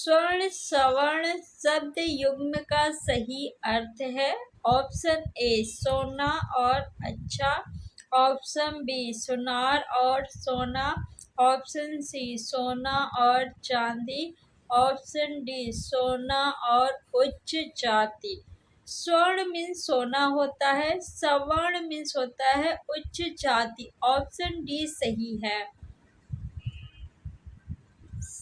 स्वर्ण सवर्ण शब्द युग्म का सही अर्थ है। ऑप्शन ए सोना और अच्छा, ऑप्शन बी सुनार और सोना, ऑप्शन सी सोना और चांदी, ऑप्शन डी सोना और उच्च जाति। स्वर्ण मीन्स सोना होता है, सवर्ण मीन्स होता है उच्च जाति। ऑप्शन डी सही है।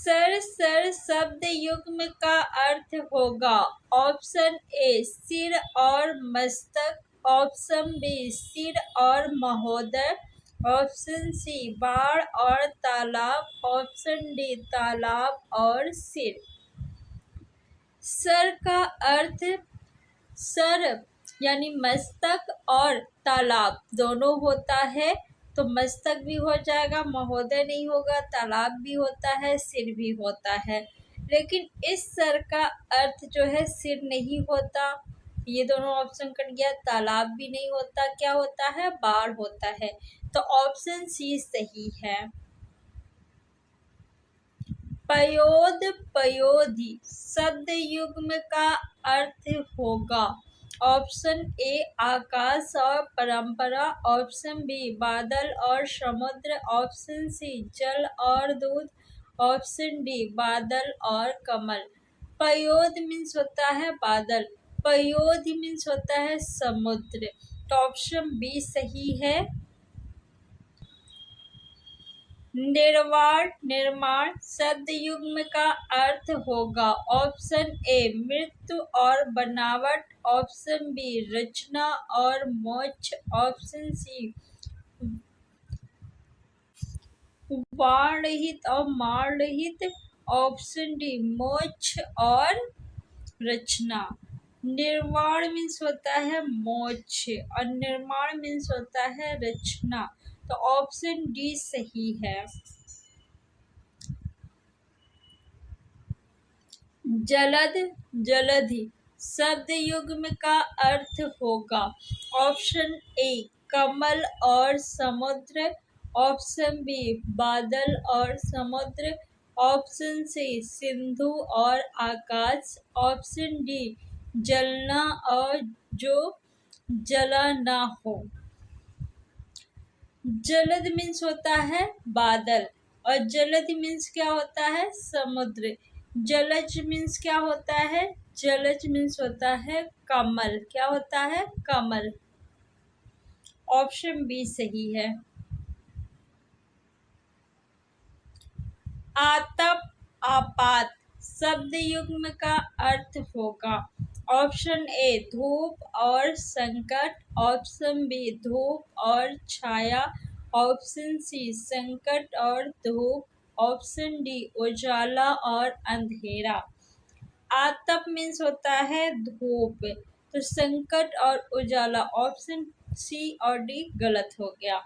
सर शब्द युग्म का अर्थ होगा। ऑप्शन ए सिर और मस्तक, ऑप्शन बी सिर और महोदय, ऑप्शन सी बाढ़ और तालाब, ऑप्शन डी तालाब और सिर। सर का अर्थ सर यानी मस्तक और तालाब दोनों होता है, तो मस्तक भी हो जाएगा, महोदय नहीं होगा, तालाब भी होता है, सिर भी होता है। लेकिन इस सर का अर्थ जो है सिर नहीं होता, ये दोनों ऑप्शन कट गया। तालाब भी नहीं होता, क्या होता है, बाढ़ होता है। तो ऑप्शन सी सही है। पयोद पयोधी शब्द युग्म का अर्थ होगा। ऑप्शन ए आकाश और परंपरा, ऑप्शन बी बादल और समुद्र, ऑप्शन सी जल और दूध, ऑप्शन डी बादल और कमल। पयोद मीन्स होता है बादल, पयोध मीन्स होता है समुद्र। तो ऑप्शन बी सही है। निर्वाण निर्माण शब्द युग्म का अर्थ होगा। ऑप्शन ए मृत्यु और बनावट, ऑप्शन बी रचना और मोक्ष, ऑप्शन सी वाण रहित और माण रहित, ऑप्शन डी मोक्ष और रचना। निर्वाण मीन्स होता है मोक्ष और निर्माण मीन्स होता है रचना। तो ऑप्शन डी सही है। जलद जलधि शब्द युग्म का अर्थ होगा। ऑप्शन ए कमल और समुद्र, ऑप्शन बी बादल और समुद्र, ऑप्शन सी सिंधु और आकाश, ऑप्शन डी जलना और जो जला ना हो। जलद मीन्स होता है बादल और जलद मीन्स क्या होता है, समुद्र। जलज मीन्स क्या होता है, जलज मीन्स होता है कमल, क्या होता है, कमल। ऑप्शन बी सही है। आतप आपात शब्द युग्म का अर्थ होगा। ऑप्शन ए धूप और संकट, ऑप्शन बी धूप और छाया, ऑप्शन सी संकट और धूप, ऑप्शन डी उजाला और अंधेरा। आतप मीन्स होता है धूप, तो संकट और उजाला ऑप्शन सी और डी गलत हो गया।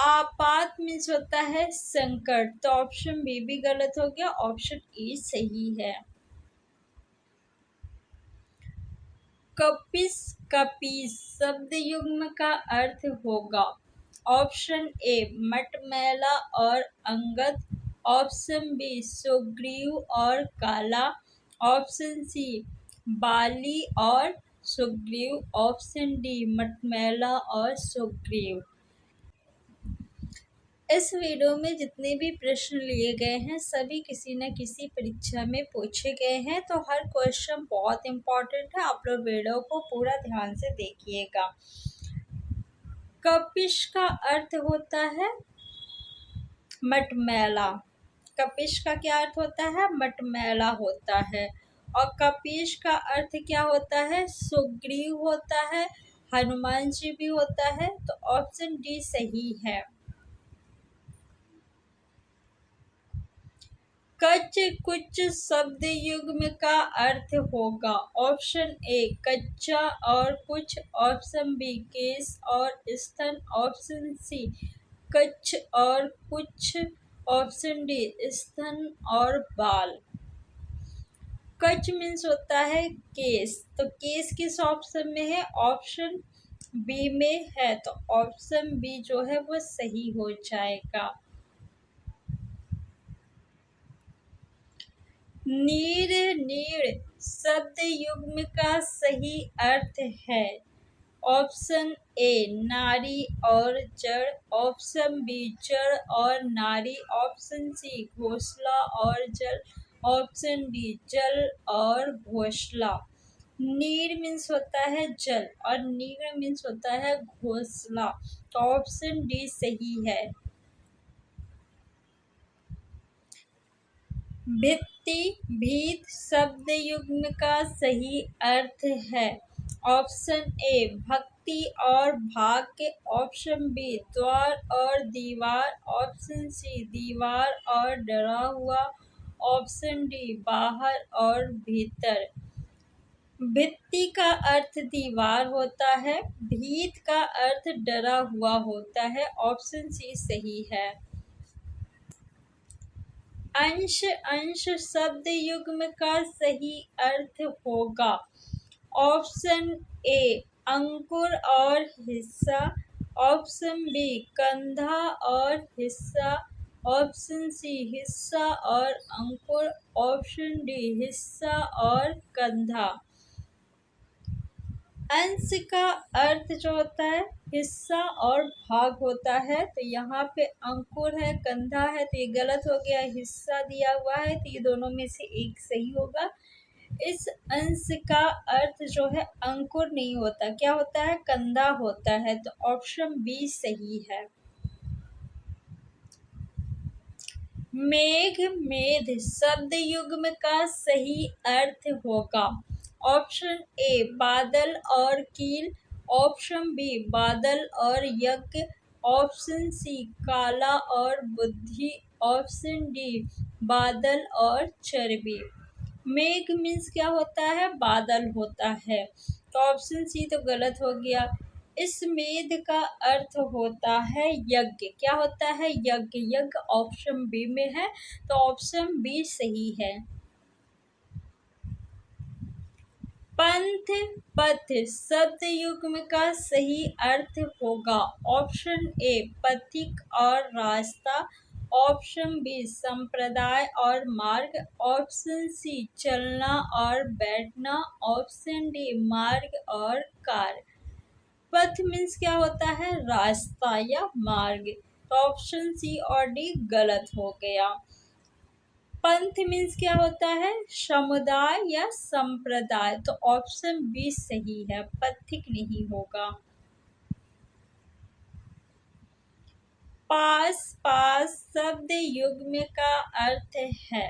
आपात मीन्स होता है संकट, तो ऑप्शन बी भी गलत हो गया, ऑप्शन ए सही है। कपिस कपीस शब्द युग्म का अर्थ होगा। ऑप्शन ए मटमैला और अंगद, ऑप्शन बी सुग्रीव और काला, ऑप्शन सी बाली और सुग्रीव, ऑप्शन डी मटमैला और सुग्रीव। इस वीडियो में जितने भी प्रश्न लिए गए हैं सभी किसी न किसी परीक्षा में पूछे गए हैं, तो हर क्वेश्चन बहुत इम्पोर्टेंट है। आप लोग वीडियो को पूरा ध्यान से देखिएगा। कपिश का अर्थ होता है मटमैला। कपिश का क्या अर्थ होता है, मटमैला होता है। और कपीश का अर्थ क्या होता है, सुग्रीव होता है, हनुमान जी भी होता है। तो ऑप्शन डी सही है। कच कुच शब्द युग्म का अर्थ होगा। ऑप्शन ए कच्चा और कुछ, ऑप्शन बी केस और स्तन, ऑप्शन सी कच्छ और कुछ, ऑप्शन डी स्तन और बाल। कच मीन्स होता है केस, तो केस किस ऑप्शन में है, ऑप्शन बी में है, तो ऑप्शन बी जो है वो सही हो जाएगा। नीर नीड़ शब्द युग्म का सही अर्थ है। ऑप्शन ए नारी और जड़, ऑप्शन बी जड़ और नारी, ऑप्शन सी घोंसला और जल, ऑप्शन डी जल और घोंसला। नीर मीन्स होता है जल और नीर मीन्स होता है घोंसला, तो ऑप्शन डी सही है। भित्ति भीत शब्द युग्म का सही अर्थ है। ऑप्शन ए भक्ति और भाग्य, ऑप्शन बी द्वार और दीवार, ऑप्शन सी दीवार और डरा हुआ, ऑप्शन डी बाहर और भीतर। भित्ति का अर्थ दीवार होता है, भीत का अर्थ डरा हुआ होता है, ऑप्शन सी सही है। अंश अंश शब्द युग्म का सही अर्थ होगा। ऑप्शन ए अंकुर और हिस्सा, ऑप्शन बी कंधा और हिस्सा, ऑप्शन सी हिस्सा और अंकुर, ऑप्शन डी हिस्सा और कंधा। अंश का अर्थ जो होता है हिस्सा और भाग होता है, तो यहाँ पे अंकुर है, कंधा है, तो ये गलत हो गया। हिस्सा दिया हुआ है, तो ये दोनों में से एक सही होगा। इस अंश का अर्थ जो है अंकुर नहीं होता, क्या होता है, कंधा होता है, तो ऑप्शन बी सही है। मेघ मेध शब्द युग्म का सही अर्थ होगा। ऑप्शन ए बादल और कील, ऑप्शन बी बादल और यज्ञ, ऑप्शन सी काला और बुद्धि, ऑप्शन डी बादल और चर्बी। मेघ मीन्स क्या होता है, बादल होता है, तो ऑप्शन सी तो गलत हो गया। इस मेध का अर्थ होता है यज्ञ, क्या होता है, यज्ञ। यज्ञ ऑप्शन बी में है, तो ऑप्शन बी सही है। पंथ पथ शब्द युग्म का सही अर्थ होगा। ऑप्शन ए पथिक और रास्ता, ऑप्शन बी संप्रदाय और मार्ग, ऑप्शन सी चलना और बैठना, ऑप्शन डी मार्ग और कार। पथ मीन्स क्या होता है, रास्ता या मार्ग, तो ऑप्शन सी और डी गलत हो गया। पंथ मीन्स क्या होता है, समुदाय या संप्रदाय, तो ऑप्शन बी सही है, पथिक नहीं होगा। पास पास शब्द युग्म का अर्थ है।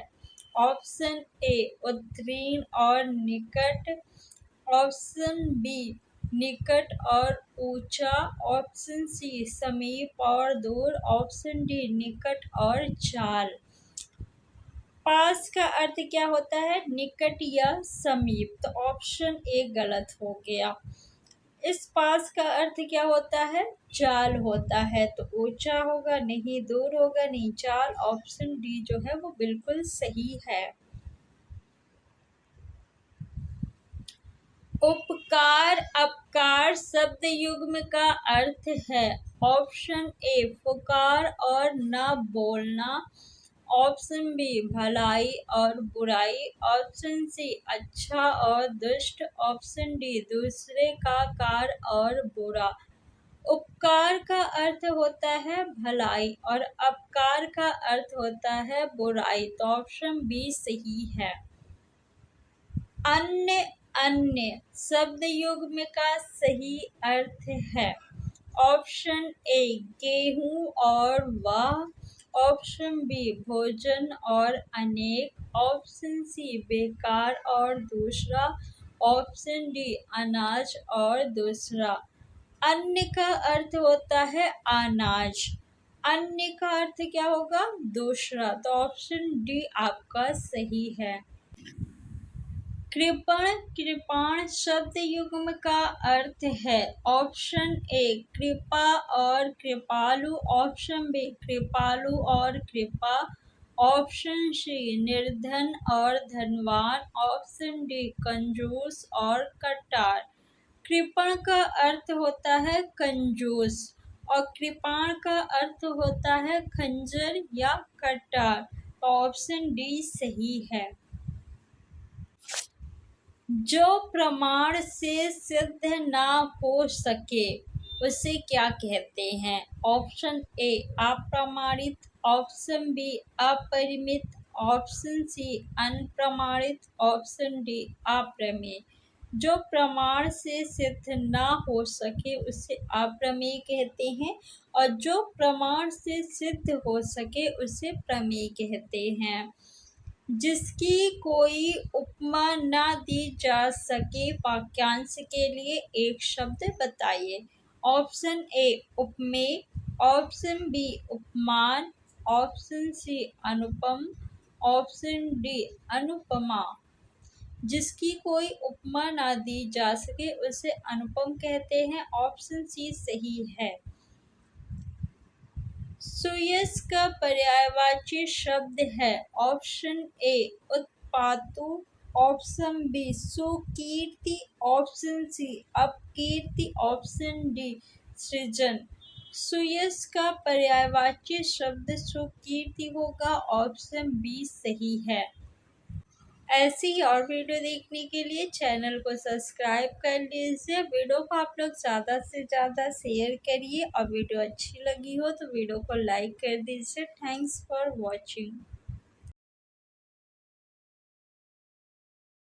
ऑप्शन ए उत्तीर्ण और निकट, ऑप्शन बी निकट और ऊंचा, ऑप्शन सी समीप और दूर, ऑप्शन डी निकट और चाल। पास का अर्थ क्या होता है, निकट या समीप, तो ऑप्शन ए गलत हो गया। इस पास का अर्थ क्या होता है, चाल होता है, तो ऊंचा होगा नहीं, दूर होगा नहीं, चाल। ऑप्शन डी जो है वो बिल्कुल सही है। उपकार अपकार शब्द युग्म का अर्थ है। ऑप्शन ए पुकार और न बोलना, ऑप्शन बी भलाई और बुराई, ऑप्शन सी अच्छा और दुष्ट, ऑप्शन डी दूसरे का कार और बुरा। उपकार का अर्थ होता है भलाई और अपकार का अर्थ होता है बुराई, तो ऑप्शन बी सही है। अन्य अन्य शब्द युग्म का सही अर्थ है। ऑप्शन ए गेहूं और वाह, ऑप्शन बी भोजन और अनेक, ऑप्शन सी बेकार और दूसरा, ऑप्शन डी अनाज और दूसरा। अन्य का अर्थ होता है अनाज, अन्य का अर्थ क्या होगा, दूसरा, तो ऑप्शन डी आपका सही है। कृपण कृपाण शब्द युग्म का अर्थ है। ऑप्शन ए कृपा और कृपालु, ऑप्शन बी कृपालु और कृपा, ऑप्शन सी निर्धन और धनवान, ऑप्शन डी कंजूस और कट्टार। कृपण का अर्थ होता है कंजूस और कृपाण का अर्थ होता है खंजर या कट्टार, तो ऑप्शन डी सही है। जो प्रमाण से सिद्ध ना हो सके उसे क्या कहते हैं? ऑप्शन ए अप्रमाणित, ऑप्शन बी अपरिमित, ऑप्शन सी अनप्रमाणित, ऑप्शन डी अप्रमेय। जो प्रमाण से सिद्ध ना हो सके उसे अप्रमेय कहते हैं और जो प्रमाण से सिद्ध हो सके उसे प्रमेय कहते हैं। जिसकी कोई उपमा ना दी जा सके, वाक्यांश के लिए एक शब्द बताइए। ऑप्शन ए उपमेय, ऑप्शन बी उपमान, ऑप्शन सी अनुपम, ऑप्शन डी अनुपमा। जिसकी कोई उपमा ना दी जा सके उसे अनुपम कहते हैं। ऑप्शन सी सही है। सुयश का पर्यायवाची शब्द है। ऑप्शन ए उत्पातु, ऑप्शन बी सुकीर्ति, ऑप्शन सी अपकीर्ति, ऑप्शन डी सृजन। सुयश का पर्यायवाची शब्द सुकीर्ति होगा। ऑप्शन बी सही है। ऐसी ही और वीडियो देखने के लिए चैनल को सब्सक्राइब कर लीजिए। वीडियो को आप लोग ज़्यादा से ज़्यादा शेयर करिए और वीडियो अच्छी लगी हो तो वीडियो को लाइक कर दीजिए। Thanks for watching.